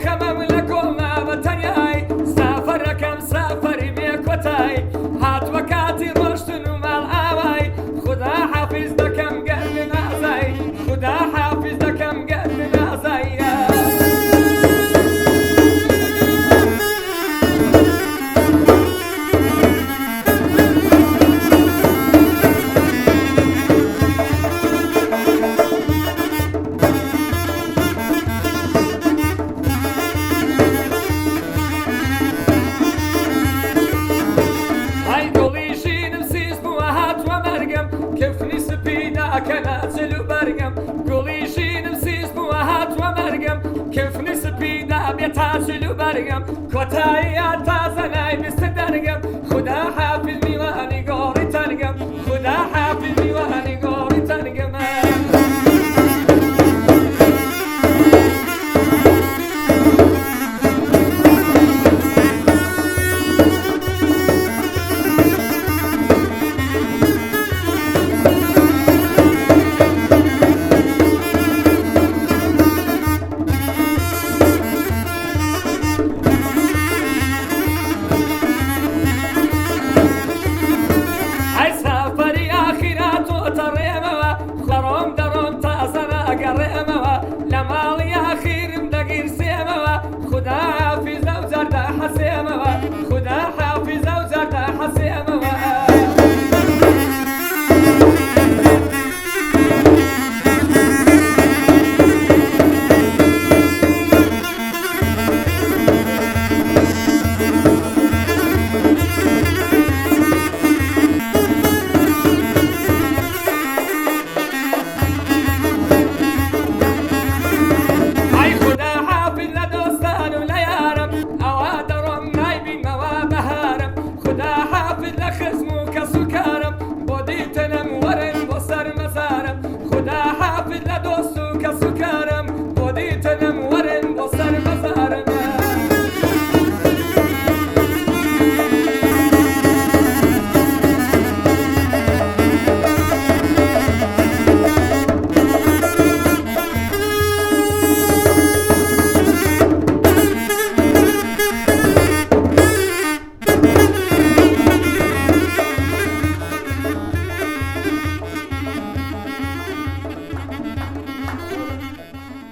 خەمەم لە گۆڵا بەتەنیای سافەرەکەم سافەری بێکۆتای هاتووە کاتی ڕۆشتن و ماڵ ئاوای خدا حافیز دەکەم گەرد نازای خدا حافیز دەکەم گەرد نازای کەفنی سپیدا کە ناچل و بەرگەم گوڵی ژینم سیز بووە هاتووە مەرگەم کەفنی سپیدا بێ تاچل و بەرگەم کۆتاییان تازە